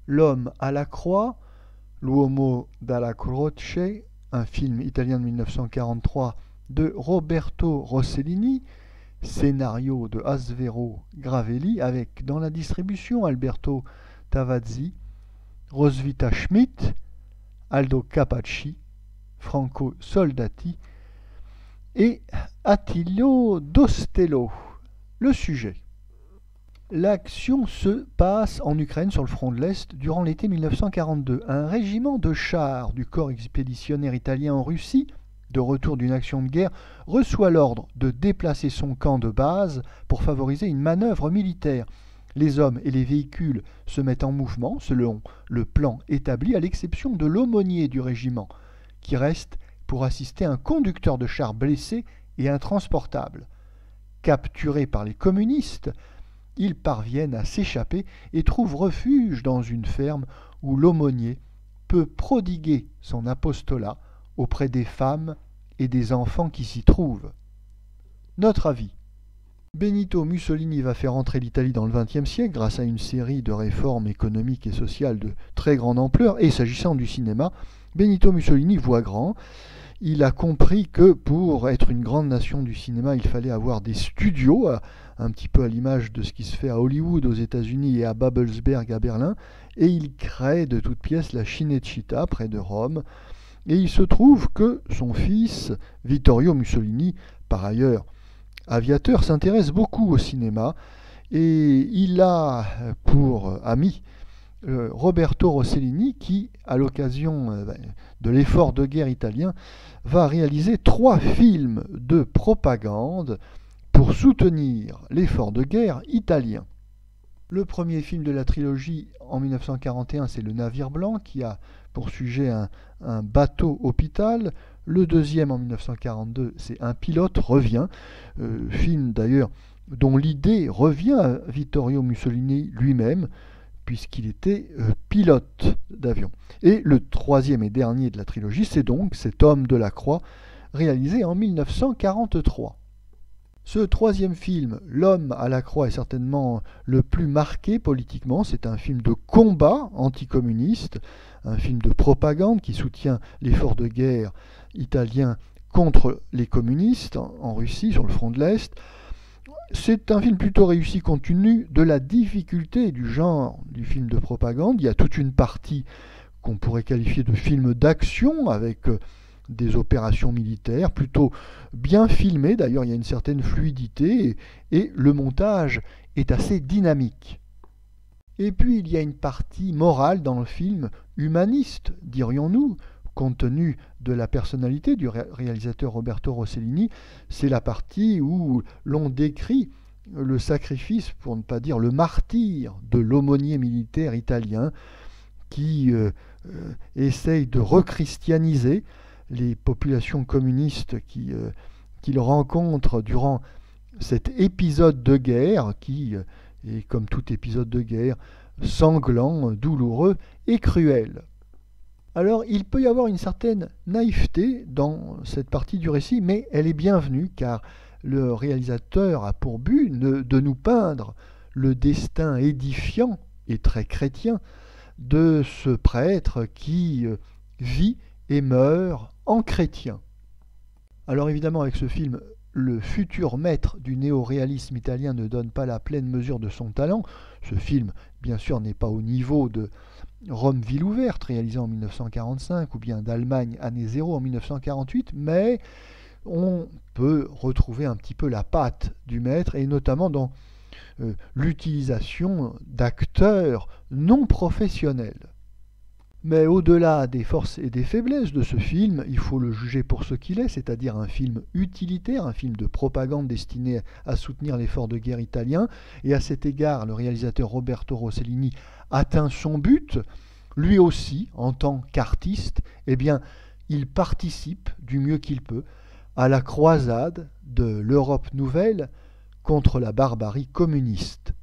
L'homme à la croix, L'uomo dalla croce, un film italien de 1943 de Roberto Rossellini, scénario de Asvero Gravelli, avec dans la distribution Alberto Tavazzi, Roswitha Schmidt, Aldo Capacci, Franco Soldati et Attilio Dostello. Le sujet. L'action se passe en Ukraine sur le front de l'Est durant l'été 1942. Un régiment de chars du corps expéditionnaire italien en Russie, de retour d'une action de guerre, reçoit l'ordre de déplacer son camp de base pour favoriser une manœuvre militaire. Les hommes et les véhicules se mettent en mouvement selon le plan établi, à l'exception de l'aumônier du régiment, qui reste pour assister un conducteur de chars blessé et intransportable. Capturés par les communistes, ils parviennent à s'échapper et trouvent refuge dans une ferme où l'aumônier peut prodiguer son apostolat auprès des femmes et des enfants qui s'y trouvent. Notre avis. Benito Mussolini va faire entrer l'Italie dans le XXe siècle grâce à une série de réformes économiques et sociales de très grande ampleur. Et s'agissant du cinéma, Benito Mussolini voit grand. Il a compris que pour être une grande nation du cinéma, il fallait avoir des studios, un petit peu à l'image de ce qui se fait à Hollywood aux États-Unis et à Babelsberg à Berlin, et il crée de toutes pièces la Cinecittà près de Rome. Et il se trouve que son fils, Vittorio Mussolini, par ailleurs aviateur, s'intéresse beaucoup au cinéma, et il a pour ami Roberto Rossellini qui, à l'occasion de l'effort de guerre italien, va réaliser 3 films de propagande pour soutenir l'effort de guerre italien. Le premier film de la trilogie en 1941, c'est Le Navire Blanc, qui a pour sujet un bateau hôpital. Le deuxième en 1942, c'est Un pilote revient, film d'ailleurs dont l'idée revient à Vittorio Mussolini lui-même, puisqu'il était pilote d'avion. Et le troisième et dernier de la trilogie, c'est donc Cet homme de la croix, réalisé en 1943. Ce troisième film, L'homme à la croix, est certainement le plus marqué politiquement. C'est un film de combat anticommuniste, un film de propagande qui soutient l'effort de guerre italien contre les communistes en Russie, sur le front de l'Est. C'est un film plutôt réussi compte tenu de la difficulté du genre du film de propagande. Il y a toute une partie qu'on pourrait qualifier de film d'action avec des opérations militaires plutôt bien filmées. D'ailleurs, il y a une certaine fluidité et le montage est assez dynamique. Et puis, il y a une partie morale dans le film, humaniste, dirions-nous, compte tenu de la personnalité du réalisateur Roberto Rossellini. C'est la partie où l'on décrit le sacrifice, pour ne pas dire le martyre, de l'aumônier militaire italien qui essaye de rechristianiser les populations communistes qu'il rencontre durant cet épisode de guerre qui est, comme tout épisode de guerre, sanglant, douloureux et cruel. Alors, il peut y avoir une certaine naïveté dans cette partie du récit, mais elle est bienvenue, car le réalisateur a pour but de nous peindre le destin édifiant et très chrétien de ce prêtre qui vit et meurt en chrétien. Alors évidemment, avec ce film, le futur maître du néo-réalisme italien ne donne pas la pleine mesure de son talent. Ce film, bien sûr, n'est pas au niveau de Rome, ville ouverte, réalisé en 1945, ou bien d'Allemagne, année zéro, en 1948, mais on peut retrouver un petit peu la patte du maître, et notamment dans l'utilisation d'acteurs non professionnels. Mais au-delà des forces et des faiblesses de ce film, il faut le juger pour ce qu'il est, c'est-à-dire un film utilitaire, un film de propagande destiné à soutenir l'effort de guerre italien. Et à cet égard, le réalisateur Roberto Rossellini atteint son but. Lui aussi, en tant qu'artiste, eh bien, il participe du mieux qu'il peut à la croisade de l'Europe nouvelle contre la barbarie communiste.